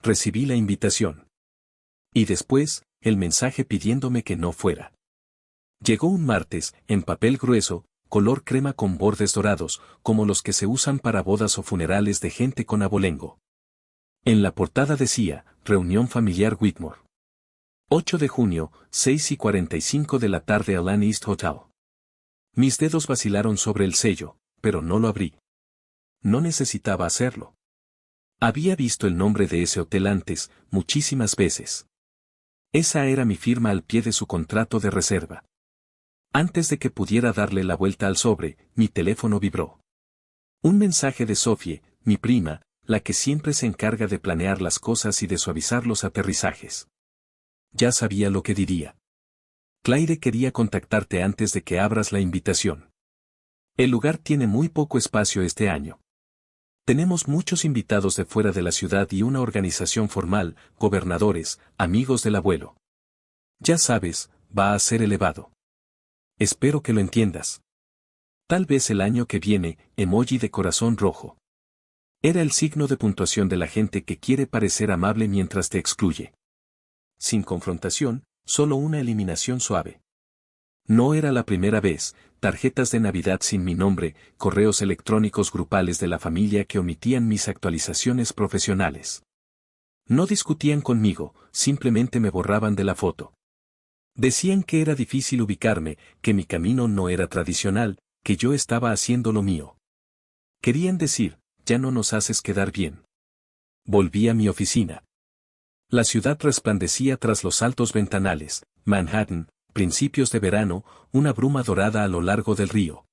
Recibí la invitación. Y después, el mensaje pidiéndome que no fuera. Llegó un martes, en papel grueso, color crema con bordes dorados, como los que se usan para bodas o funerales de gente con abolengo. En la portada decía, Reunión familiar Whitmore. 8 de junio, 6:45 de la tarde Alan East Hotel. Mis dedos vacilaron sobre el sello, pero no lo abrí. No necesitaba hacerlo. Había visto el nombre de ese hotel antes, muchísimas veces. Esa era mi firma al pie de su contrato de reserva. Antes de que pudiera darle la vuelta al sobre, mi teléfono vibró. Un mensaje de Sophie, mi prima, la que siempre se encarga de planear las cosas y de suavizar los aterrizajes. Ya sabía lo que diría. Claire quería contactarte antes de que abras la invitación. El lugar tiene muy poco espacio este año. Tenemos muchos invitados de fuera de la ciudad y una organización formal, gobernadores, amigos del abuelo. Ya sabes, va a ser elevado. Espero que lo entiendas. Tal vez el año que viene, emoji de corazón rojo. Era el signo de puntuación de la gente que quiere parecer amable mientras te excluye. Sin confrontación, solo una eliminación suave. No era la primera vez, tarjetas de Navidad sin mi nombre, correos electrónicos grupales de la familia que omitían mis actualizaciones profesionales. No discutían conmigo, simplemente me borraban de la foto. Decían que era difícil ubicarme, que mi camino no era tradicional, que yo estaba haciendo lo mío. Querían decir, ya no nos haces quedar bien. Volví a mi oficina. La ciudad resplandecía tras los altos ventanales, Manhattan, principios de verano, una bruma dorada a lo largo del río.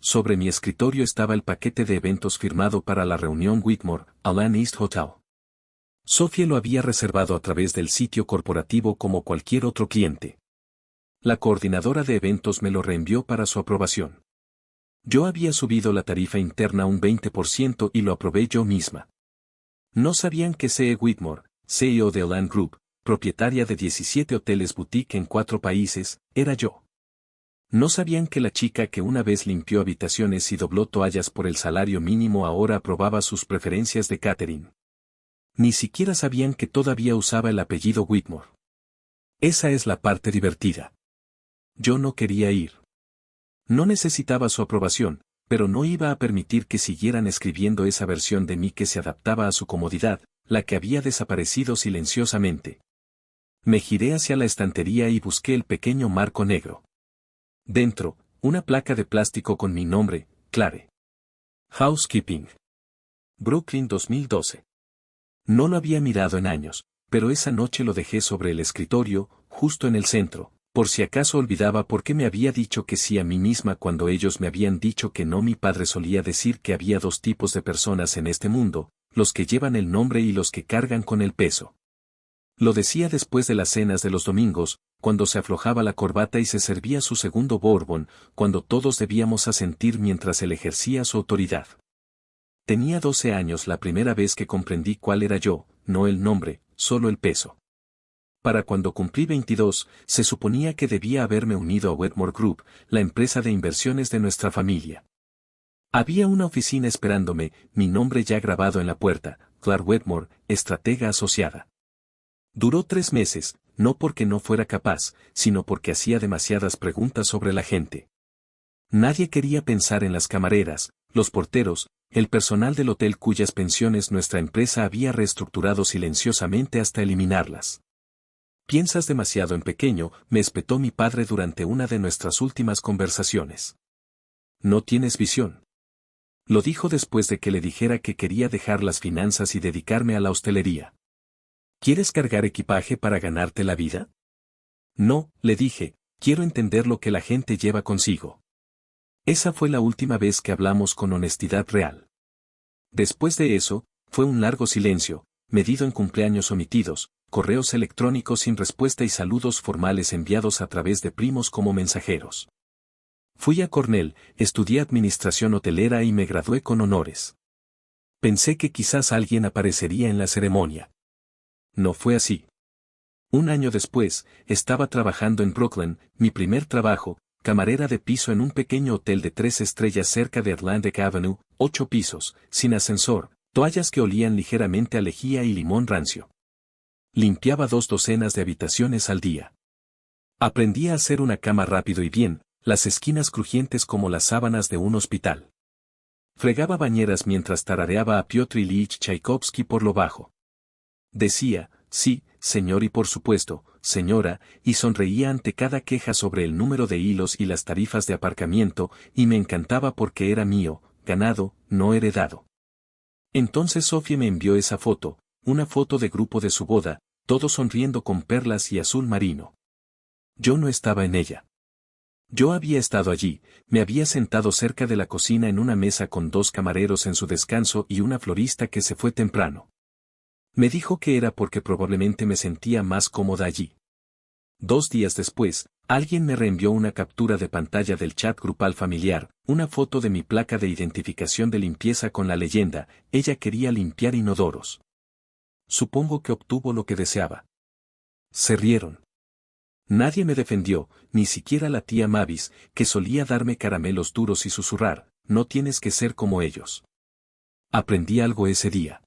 Sobre mi escritorio estaba el paquete de eventos firmado para la reunión Whitmore, Alan East Hotel. Sophie lo había reservado a través del sitio corporativo como cualquier otro cliente. La coordinadora de eventos me lo reenvió para su aprobación. Yo había subido la tarifa interna un 20% y lo aprobé yo misma. No sabían que C.E. Whitmore, CEO de Alan Group, propietaria de 17 hoteles boutique en 4 países, era yo. No sabían que la chica que una vez limpió habitaciones y dobló toallas por el salario mínimo ahora aprobaba sus preferencias de catering. Ni siquiera sabían que todavía usaba el apellido Whitmore. Esa es la parte divertida. Yo no quería ir. No necesitaba su aprobación, pero no iba a permitir que siguieran escribiendo esa versión de mí que se adaptaba a su comodidad, la que había desaparecido silenciosamente. Me giré hacia la estantería y busqué el pequeño marco negro. Dentro, una placa de plástico con mi nombre, Claire. Housekeeping. Brooklyn 2012. No lo había mirado en años, pero esa noche lo dejé sobre el escritorio, justo en el centro, por si acaso olvidaba por qué me había dicho que sí a mí misma cuando ellos me habían dicho que no. Mi padre solía decir que había 2 tipos de personas en este mundo, los que llevan el nombre y los que cargan con el peso. Lo decía después de las cenas de los domingos, cuando se aflojaba la corbata y se servía su segundo bourbon, cuando todos debíamos asentir mientras él ejercía su autoridad. Tenía 12 años la primera vez que comprendí cuál era yo, no el nombre, solo el peso. Para cuando cumplí 22, se suponía que debía haberme unido a Whitmore Group, la empresa de inversiones de nuestra familia. Había una oficina esperándome, mi nombre ya grabado en la puerta, Claire Whitmore, estratega asociada. Duró 3 meses, no porque no fuera capaz, sino porque hacía demasiadas preguntas sobre la gente. Nadie quería pensar en las camareras, los porteros, el personal del hotel cuyas pensiones nuestra empresa había reestructurado silenciosamente hasta eliminarlas. Piensas demasiado en pequeño, me espetó mi padre durante una de nuestras últimas conversaciones. No tienes visión. Lo dijo después de que le dijera que quería dejar las finanzas y dedicarme a la hostelería. ¿Quieres cargar equipaje para ganarte la vida? No, le dije, quiero entender lo que la gente lleva consigo. Esa fue la última vez que hablamos con honestidad real. Después de eso, fue un largo silencio, medido en cumpleaños omitidos, correos electrónicos sin respuesta y saludos formales enviados a través de primos como mensajeros. Fui a Cornell, estudié administración hotelera y me gradué con honores. Pensé que quizás alguien aparecería en la ceremonia. No fue así. Un año después, estaba trabajando en Brooklyn, mi primer trabajo, camarera de piso en un pequeño hotel de 3 estrellas cerca de Atlantic Avenue, 8 pisos, sin ascensor, Toallas que olían ligeramente a lejía y limón rancio. Limpiaba 2 docenas de habitaciones al día. Aprendí a hacer una cama rápido y bien, las esquinas crujientes como las sábanas de un hospital. Fregaba bañeras mientras tarareaba a Piotr Ilich Tchaikovsky por lo bajo. Decía, sí, señor y por supuesto, señora, y sonreía ante cada queja sobre el número de hilos y las tarifas de aparcamiento, y me encantaba porque era mío, ganado, no heredado. Entonces Sofía me envió esa foto, una foto de grupo de su boda, todos sonriendo con perlas y azul marino. Yo no estaba en ella. Yo había estado allí, me había sentado cerca de la cocina en una mesa con 2 camareros en su descanso y una florista que se fue temprano. Me dijo que era porque probablemente me sentía más cómoda allí. 2 días después, alguien me reenvió una captura de pantalla del chat grupal familiar, una foto de mi placa de identificación de limpieza con la leyenda, ella quería limpiar inodoros. Supongo que obtuvo lo que deseaba. Se rieron. Nadie me defendió, ni siquiera la tía Mavis, que solía darme caramelos duros y susurrar, no tienes que ser como ellos. Aprendí algo ese día.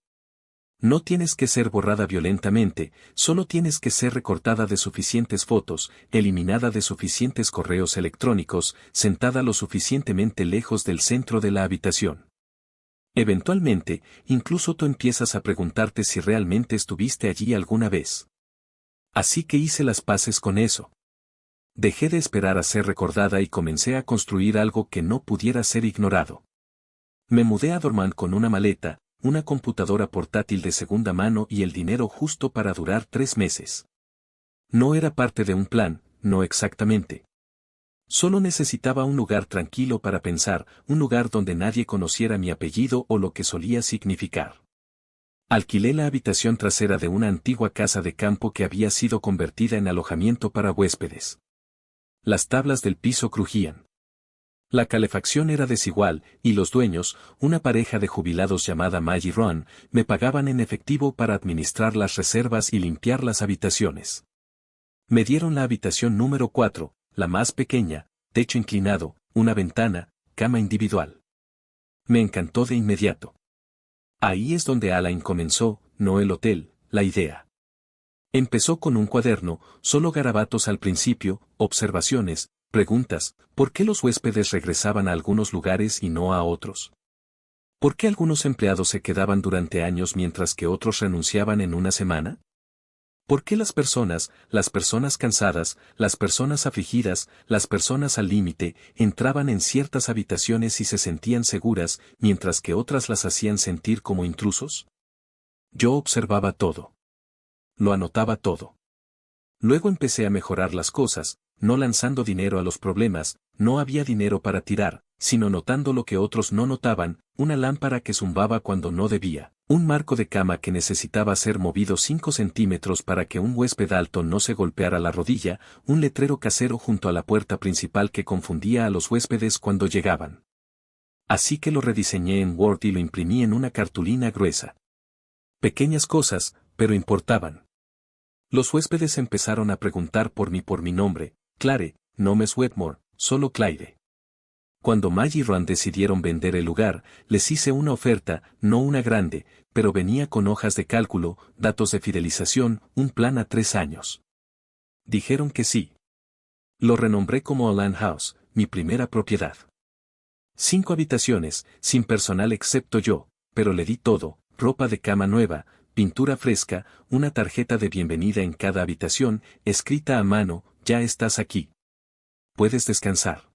No tienes que ser borrada violentamente, solo tienes que ser recortada de suficientes fotos, eliminada de suficientes correos electrónicos, sentada lo suficientemente lejos del centro de la habitación. Eventualmente, incluso tú empiezas a preguntarte si realmente estuviste allí alguna vez. Así que hice las paces con eso. Dejé de esperar a ser recordada y comencé a construir algo que no pudiera ser ignorado. Me mudé a Dormant con una maleta, una computadora portátil de segunda mano y el dinero justo para durar 3 meses. No era parte de un plan, no exactamente. Solo necesitaba un lugar tranquilo para pensar, un lugar donde nadie conociera mi apellido o lo que solía significar. Alquilé la habitación trasera de una antigua casa de campo que había sido convertida en alojamiento para huéspedes. Las tablas del piso crujían. La calefacción era desigual, y los dueños, una pareja de jubilados llamada Maggie Ron, me pagaban en efectivo para administrar las reservas y limpiar las habitaciones. Me dieron la habitación número 4, la más pequeña, techo inclinado, una ventana, cama individual. Me encantó de inmediato. Ahí es donde Alain comenzó, no el hotel, la idea. Empezó con un cuaderno, solo garabatos al principio, observaciones, preguntas, ¿por qué los huéspedes regresaban a algunos lugares y no a otros? ¿Por qué algunos empleados se quedaban durante años mientras que otros renunciaban en una semana? ¿Por qué las personas cansadas, las personas afligidas, las personas al límite, entraban en ciertas habitaciones y se sentían seguras, mientras que otras las hacían sentir como intrusos? Yo observaba todo. Lo anotaba todo. Luego empecé a mejorar las cosas, no lanzando dinero a los problemas, no había dinero para tirar, sino notando lo que otros no notaban, una lámpara que zumbaba cuando no debía, un marco de cama que necesitaba ser movido 5 centímetros para que un huésped alto no se golpeara la rodilla, un letrero casero junto a la puerta principal que confundía a los huéspedes cuando llegaban. Así que lo rediseñé en Word y lo imprimí en una cartulina gruesa. Pequeñas cosas, pero importaban. Los huéspedes empezaron a preguntar por mi nombre, Claire, no Miss Wetmore, solo Claire. Cuando Maggie y Ron decidieron vender el lugar, les hice una oferta, no una grande, pero venía con hojas de cálculo, datos de fidelización, un plan a 3 años. Dijeron que sí. Lo renombré como Alan House, mi primera propiedad. 5 habitaciones, sin personal excepto yo, pero le di todo, ropa de cama nueva, pintura fresca, una tarjeta de bienvenida en cada habitación, escrita a mano, ya estás aquí. Puedes descansar.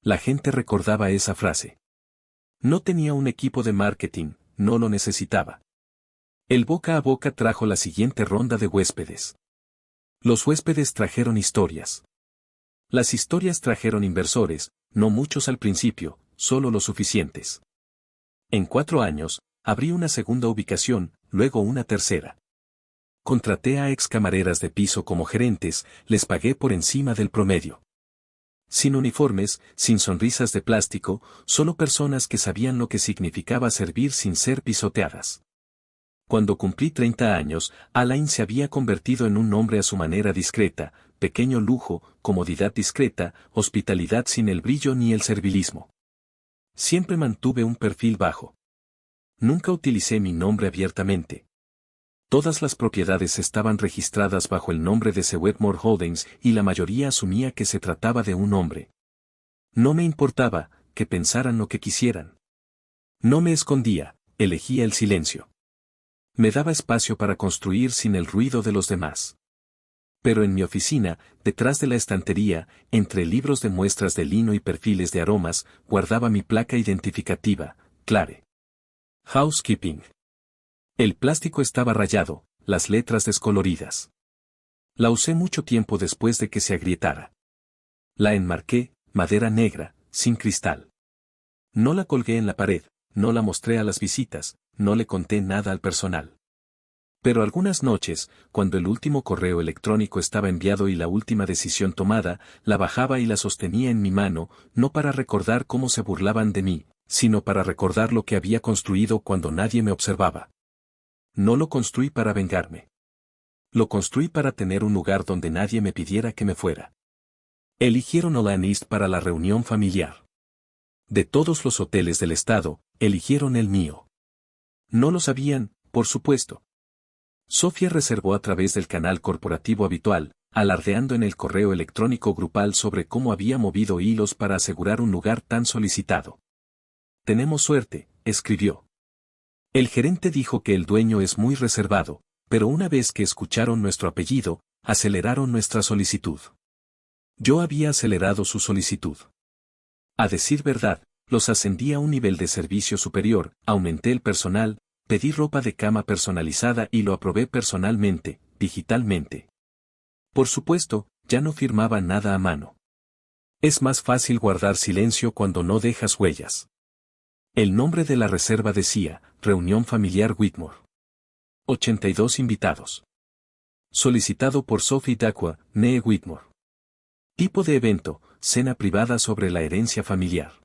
La gente recordaba esa frase. No tenía un equipo de marketing, no lo necesitaba. El boca a boca trajo la siguiente ronda de huéspedes. Los huéspedes trajeron historias. Las historias trajeron inversores, no muchos al principio, solo los suficientes. En 4 años, abrí una segunda ubicación, luego una tercera. Contraté a ex camareras de piso como gerentes, les pagué por encima del promedio. Sin uniformes, sin sonrisas de plástico, solo personas que sabían lo que significaba servir sin ser pisoteadas. Cuando cumplí 30 años, Alain se había convertido en un hombre a su manera discreta, pequeño lujo, comodidad discreta, hospitalidad sin el brillo ni el servilismo. Siempre mantuve un perfil bajo. Nunca utilicé mi nombre abiertamente. Todas las propiedades estaban registradas bajo el nombre de C. Wetmore Holdings y la mayoría asumía que se trataba de un hombre. No me importaba, que pensaran lo que quisieran. No me escondía, elegía el silencio. Me daba espacio para construir sin el ruido de los demás. Pero en mi oficina, detrás de la estantería, entre libros de muestras de lino y perfiles de aromas, guardaba mi placa identificativa, Clare. Housekeeping. El plástico estaba rayado, las letras descoloridas. La usé mucho tiempo después de que se agrietara. La enmarqué, madera negra, sin cristal. No la colgué en la pared, no la mostré a las visitas, no le conté nada al personal. Pero algunas noches, cuando el último correo electrónico estaba enviado y la última decisión tomada, la bajaba y la sostenía en mi mano, no para recordar cómo se burlaban de mí, sino para recordar lo que había construido cuando nadie me observaba. No lo construí para vengarme. Lo construí para tener un lugar donde nadie me pidiera que me fuera. Eligieron Olan East para la reunión familiar. De todos los hoteles del estado, eligieron el mío. No lo sabían, por supuesto. Sofía reservó a través del canal corporativo habitual, alardeando en el correo electrónico grupal sobre cómo había movido hilos para asegurar un lugar tan solicitado. Tenemos suerte, escribió. El gerente dijo que el dueño es muy reservado, pero una vez que escucharon nuestro apellido, aceleraron nuestra solicitud. Yo había acelerado su solicitud. A decir verdad, los ascendí a un nivel de servicio superior, aumenté el personal, pedí ropa de cama personalizada y lo aprobé personalmente, digitalmente. Por supuesto, ya no firmaba nada a mano. Es más fácil guardar silencio cuando no dejas huellas. El nombre de la reserva decía, Reunión Familiar Whitmore. 82 invitados. Solicitado por Sophie Dacqua, née Whitmore. Tipo de evento, cena privada sobre la herencia familiar.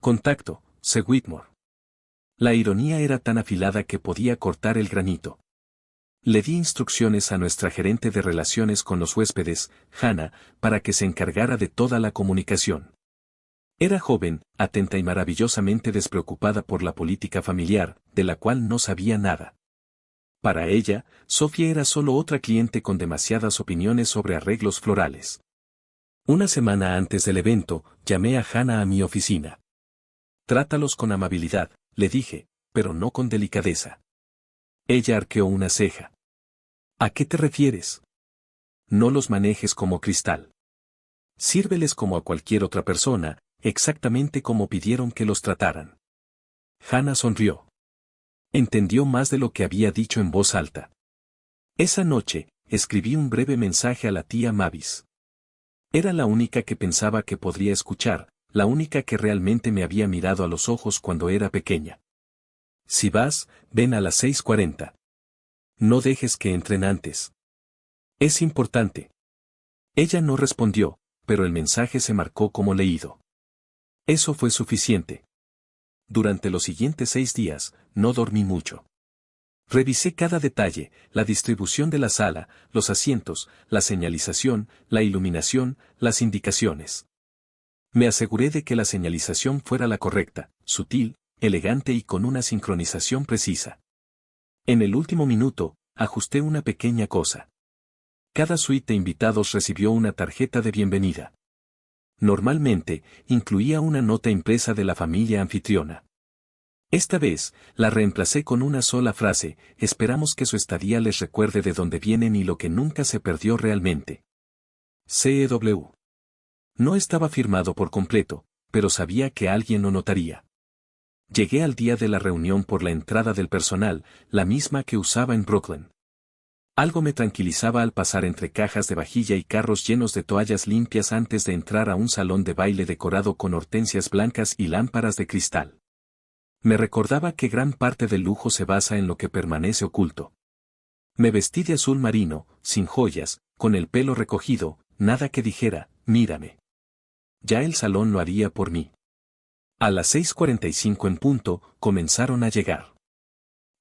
Contacto, C. Whitmore. La ironía era tan afilada que podía cortar el granito. Le di instrucciones a nuestra gerente de relaciones con los huéspedes, Hannah, para que se encargara de toda la comunicación. Era joven, atenta y maravillosamente despreocupada por la política familiar, de la cual no sabía nada. Para ella, Sofía era solo otra cliente con demasiadas opiniones sobre arreglos florales. Una semana antes del evento, llamé a Hannah a mi oficina. Trátalos con amabilidad, le dije, pero no con delicadeza. Ella arqueó una ceja. ¿A qué te refieres? No los manejes como cristal. Sírveles como a cualquier otra persona, exactamente como pidieron que los trataran. Hannah sonrió. Entendió más de lo que había dicho en voz alta. Esa noche, escribí un breve mensaje a la tía Mavis. Era la única que pensaba que podría escuchar, la única que realmente me había mirado a los ojos cuando era pequeña. Si vas, ven a las 6:40. No dejes que entren antes. Es importante. Ella no respondió, pero el mensaje se marcó como leído. Eso fue suficiente. Durante los siguientes 6 días, no dormí mucho. Revisé cada detalle, la distribución de la sala, los asientos, la señalización, la iluminación, las indicaciones. Me aseguré de que la señalización fuera la correcta, sutil, elegante y con una sincronización precisa. En el último minuto, ajusté una pequeña cosa. Cada suite de invitados recibió una tarjeta de bienvenida. Normalmente, incluía una nota impresa de la familia anfitriona. Esta vez, la reemplacé con una sola frase, esperamos que su estadía les recuerde de dónde vienen y lo que nunca se perdió realmente. CEW. No estaba firmado por completo, pero sabía que alguien lo notaría. Llegué al día de la reunión por la entrada del personal, la misma que usaba en Brooklyn. Algo me tranquilizaba al pasar entre cajas de vajilla y carros llenos de toallas limpias antes de entrar a un salón de baile decorado con hortensias blancas y lámparas de cristal. Me recordaba que gran parte del lujo se basa en lo que permanece oculto. Me vestí de azul marino, sin joyas, con el pelo recogido, nada que dijera, mírame. Ya el salón lo haría por mí. A las 6:45 en punto, comenzaron a llegar.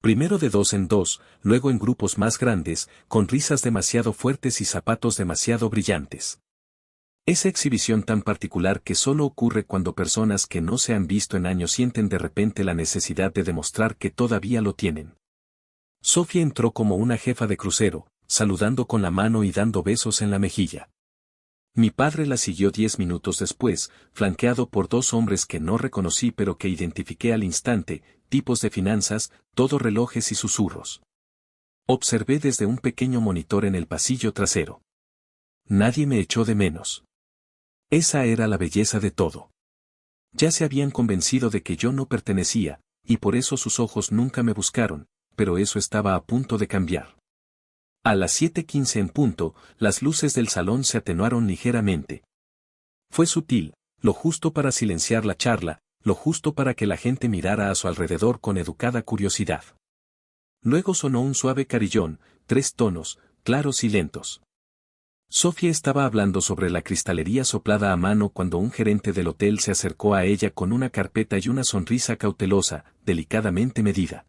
Primero de 2 en 2, luego en grupos más grandes, con risas demasiado fuertes y zapatos demasiado brillantes. Esa exhibición tan particular que solo ocurre cuando personas que no se han visto en años sienten de repente la necesidad de demostrar que todavía lo tienen. Sofía entró como una jefa de crucero, saludando con la mano y dando besos en la mejilla. Mi padre la siguió 10 minutos después, flanqueado por dos hombres que no reconocí pero que identifiqué al instante, tipos de finanzas, todo relojes y susurros. Observé desde un pequeño monitor en el pasillo trasero. Nadie me echó de menos. Esa era la belleza de todo. Ya se habían convencido de que yo no pertenecía, y por eso sus ojos nunca me buscaron, pero eso estaba a punto de cambiar. A las 7:15 en punto, las luces del salón se atenuaron ligeramente. Fue sutil, lo justo para silenciar la charla, lo justo para que la gente mirara a su alrededor con educada curiosidad. Luego sonó un suave carillón, 3 tonos, claros y lentos. Sofía estaba hablando sobre la cristalería soplada a mano cuando un gerente del hotel se acercó a ella con una carpeta y una sonrisa cautelosa, delicadamente medida.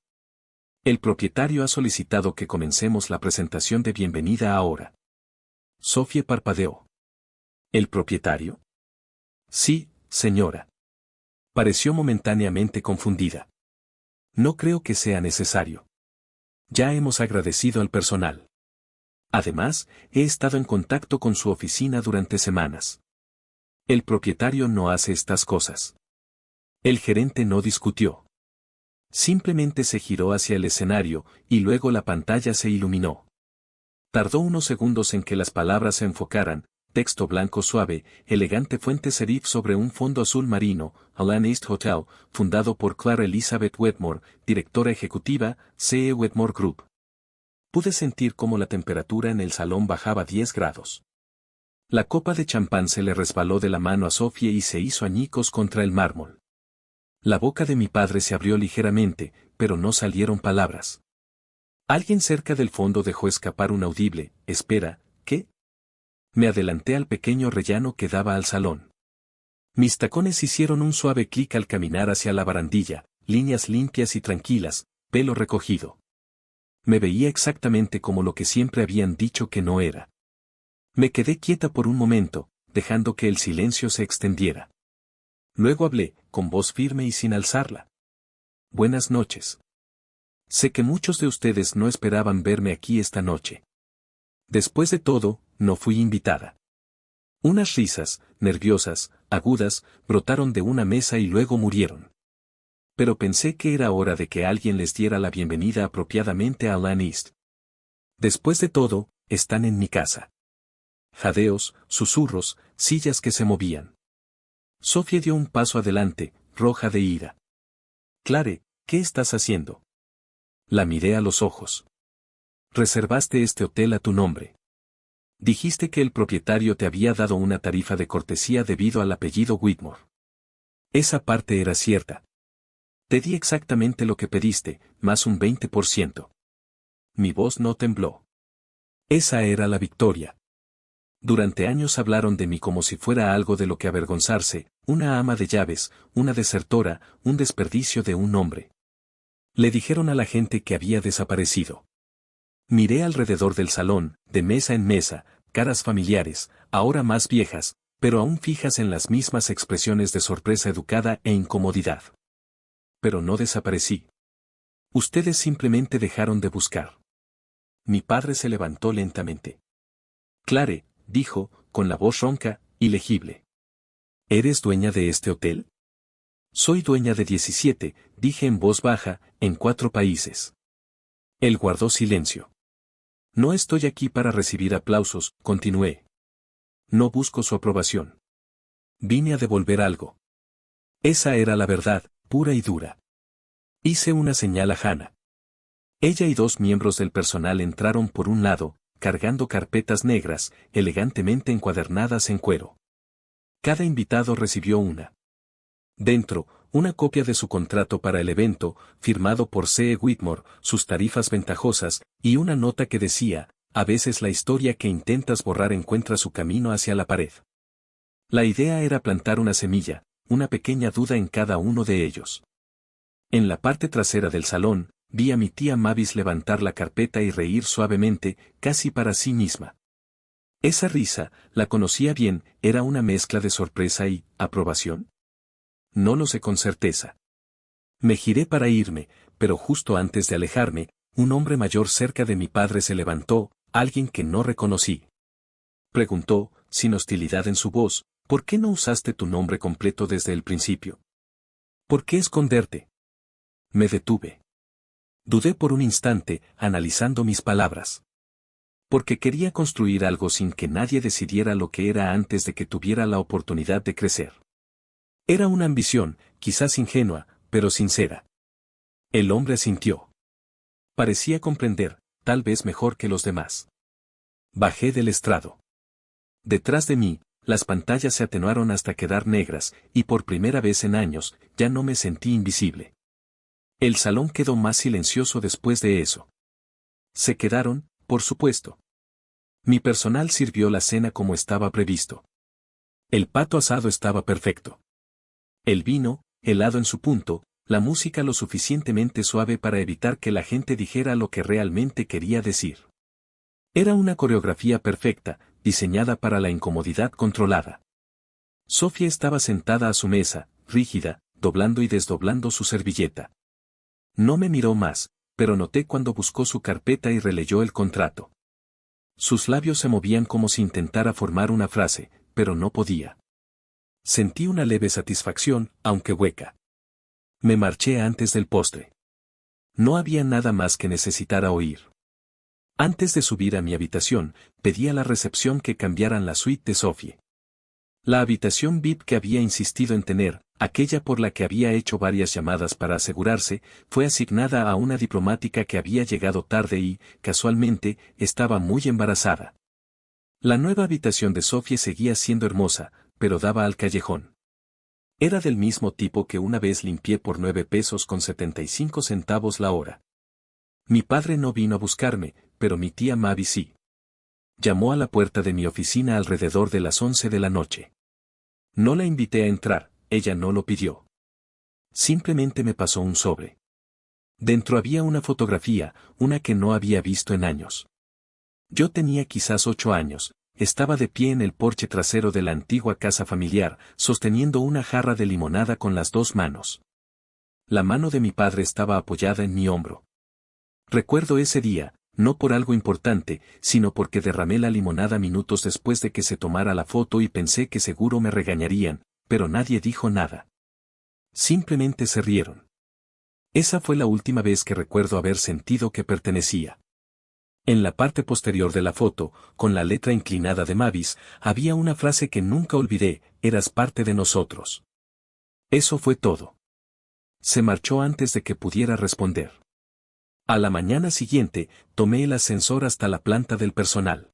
El propietario ha solicitado que comencemos la presentación de bienvenida ahora. Sofía parpadeó. ¿El propietario? Sí, señora. Pareció momentáneamente confundida. No creo que sea necesario. Ya hemos agradecido al personal. Además, he estado en contacto con su oficina durante semanas. El propietario no hace estas cosas. El gerente no discutió. Simplemente se giró hacia el escenario, y luego la pantalla se iluminó. Tardó unos segundos en que las palabras se enfocaran, texto blanco suave, elegante fuente serif sobre un fondo azul marino, Alan East Hotel, fundado por Clara Elizabeth Wetmore, directora ejecutiva, CE Wetmore Group. Pude sentir cómo la temperatura en el salón bajaba 10 grados. La copa de champán se le resbaló de la mano a Sofía y se hizo añicos contra el mármol. La boca de mi padre se abrió ligeramente, pero no salieron palabras. Alguien cerca del fondo dejó escapar un audible, espera, ¿qué? Me adelanté al pequeño rellano que daba al salón. Mis tacones hicieron un suave clic al caminar hacia la barandilla, líneas limpias y tranquilas, pelo recogido. Me veía exactamente como lo que siempre habían dicho que no era. Me quedé quieta por un momento, dejando que el silencio se extendiera. Luego hablé, con voz firme y sin alzarla. Buenas noches. Sé que muchos de ustedes no esperaban verme aquí esta noche. Después de todo, no fui invitada. Unas risas, nerviosas, agudas, brotaron de una mesa y luego murieron. Pero pensé que era hora de que alguien les diera la bienvenida apropiadamente a Alan East. Después de todo, están en mi casa. Jadeos, susurros, sillas que se movían. Sofía dio un paso adelante, roja de ira. Clare, ¿qué estás haciendo? La miré a los ojos. Reservaste este hotel a tu nombre. Dijiste que el propietario te había dado una tarifa de cortesía debido al apellido Whitmore. Esa parte era cierta. Te di exactamente lo que pediste, más un 20%. Mi voz no tembló. Esa era la victoria. Durante años hablaron de mí como si fuera algo de lo que avergonzarse, una ama de llaves, una desertora, un desperdicio de un hombre. Le dijeron a la gente que había desaparecido. Miré alrededor del salón, de mesa en mesa, caras familiares, ahora más viejas, pero aún fijas en las mismas expresiones de sorpresa educada e incomodidad. Pero no desaparecí. Ustedes simplemente dejaron de buscar. Mi padre se levantó lentamente. Clare, dijo, con la voz ronca, ilegible. ¿Eres dueña de este hotel? Soy dueña de 17, dije en voz baja, en 4 países. Él guardó silencio. No estoy aquí para recibir aplausos, continué. No busco su aprobación. Vine a devolver algo. Esa era la verdad, pura y dura. Hice una señal a Hannah. Ella y 2 miembros del personal entraron por un lado, cargando carpetas negras, elegantemente encuadernadas en cuero. Cada invitado recibió una. Dentro, una copia de su contrato para el evento, firmado por C. E. Whitmore, sus tarifas ventajosas, y una nota que decía, a veces la historia que intentas borrar encuentra su camino hacia la pared. La idea era plantar una semilla, una pequeña duda en cada uno de ellos. En la parte trasera del salón, vi a mi tía Mavis levantar la carpeta y reír suavemente, casi para sí misma. Esa risa, la conocía bien, era una mezcla de sorpresa y aprobación. No lo sé con certeza. Me giré para irme, pero justo antes de alejarme, un hombre mayor cerca de mi padre se levantó, alguien que no reconocí. Preguntó, sin hostilidad en su voz, ¿por qué no usaste tu nombre completo desde el principio? ¿Por qué esconderte? Me detuve. Dudé por un instante, analizando mis palabras. Porque quería construir algo sin que nadie decidiera lo que era antes de que tuviera la oportunidad de crecer. Era una ambición, quizás ingenua, pero sincera. El hombre asintió. Parecía comprender, tal vez mejor que los demás. Bajé del estrado. Detrás de mí, las pantallas se atenuaron hasta quedar negras, y por primera vez en años, ya no me sentí invisible. El salón quedó más silencioso después de eso. Se quedaron, por supuesto. Mi personal sirvió la cena como estaba previsto. El pato asado estaba perfecto. El vino, helado en su punto, la música lo suficientemente suave para evitar que la gente dijera lo que realmente quería decir. Era una coreografía perfecta, diseñada para la incomodidad controlada. Sofía estaba sentada a su mesa, rígida, doblando y desdoblando su servilleta. No me miró más, pero noté cuando buscó su carpeta y releyó el contrato. Sus labios se movían como si intentara formar una frase, pero no podía. Sentí una leve satisfacción, aunque hueca. Me marché antes del postre. No había nada más que necesitara oír. Antes de subir a mi habitación, pedí a la recepción que cambiaran la suite de Sophie. La habitación VIP que había insistido en tener, aquella por la que había hecho varias llamadas para asegurarse, fue asignada a una diplomática que había llegado tarde y, casualmente, estaba muy embarazada. La nueva habitación de Sophie seguía siendo hermosa, pero daba al callejón. Era del mismo tipo que una vez limpié por 9 pesos con 75 centavos la hora. Mi padre no vino a buscarme, pero mi tía Mavi sí. Llamó a la puerta de mi oficina alrededor de las 11 de la noche. No la invité a entrar, ella no lo pidió. Simplemente me pasó un sobre. Dentro había una fotografía, una que no había visto en años. Yo tenía quizás 8 años, estaba de pie en el porche trasero de la antigua casa familiar, sosteniendo una jarra de limonada con las dos manos. La mano de mi padre estaba apoyada en mi hombro. Recuerdo ese día, no por algo importante, sino porque derramé la limonada minutos después de que se tomara la foto y pensé que seguro me regañarían, pero nadie dijo nada. Simplemente se rieron. Esa fue la última vez que recuerdo haber sentido que pertenecía. En la parte posterior de la foto, con la letra inclinada de Mavis, había una frase que nunca olvidé: eras parte de nosotros. Eso fue todo. Se marchó antes de que pudiera responder. A la mañana siguiente, tomé el ascensor hasta la planta del personal.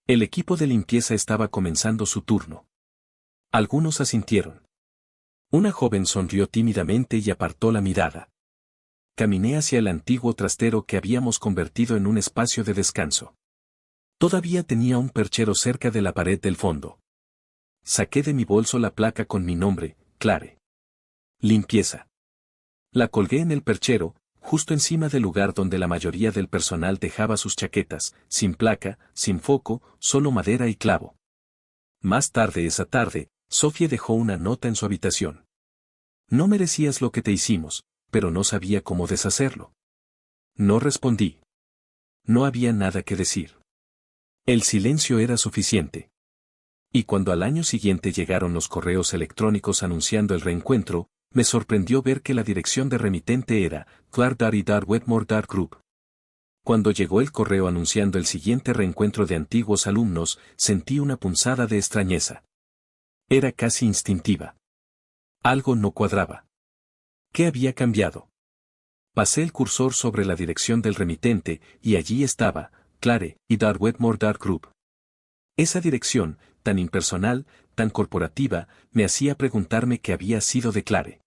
El equipo de limpieza estaba comenzando su turno. Algunos asintieron. Una joven sonrió tímidamente y apartó la mirada. Caminé hacia el antiguo trastero que habíamos convertido en un espacio de descanso. Todavía tenía un perchero cerca de la pared del fondo. Saqué de mi bolso la placa con mi nombre, Clare. Limpieza. La colgué en el perchero, justo encima del lugar donde la mayoría del personal dejaba sus chaquetas, sin placa, sin foco, solo madera y clavo. Más tarde esa tarde, Sophie dejó una nota en su habitación. No merecías lo que te hicimos, pero no sabía cómo deshacerlo. No respondí. No había nada que decir. El silencio era suficiente. Y cuando al año siguiente llegaron los correos electrónicos anunciando el reencuentro, me sorprendió ver que la dirección de remitente era Clark.Wetmore.Group. Cuando llegó el correo anunciando el siguiente reencuentro de antiguos alumnos, sentí una punzada de extrañeza. Era casi instintiva. Algo no cuadraba. ¿Qué había cambiado? Pasé el cursor sobre la dirección del remitente, y allí estaba, Clare.Wetmore.Group. Esa dirección, tan impersonal, tan corporativa, me hacía preguntarme qué había sido de Clare.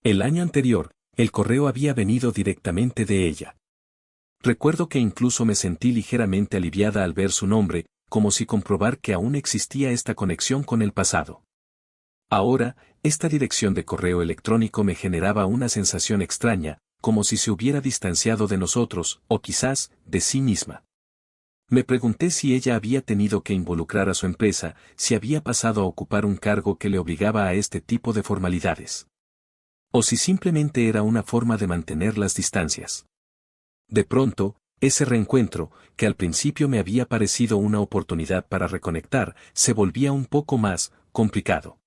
El año anterior, el correo había venido directamente de ella. Recuerdo que incluso me sentí ligeramente aliviada al ver su nombre, como si comprobar que aún existía esta conexión con el pasado. Ahora, esta dirección de correo electrónico me generaba una sensación extraña, como si se hubiera distanciado de nosotros, o quizás, de sí misma. Me pregunté si ella había tenido que involucrar a su empresa, si había pasado a ocupar un cargo que le obligaba a este tipo de formalidades. O si simplemente era una forma de mantener las distancias. De pronto, ese reencuentro, que al principio me había parecido una oportunidad para reconectar, se volvía un poco más complicado.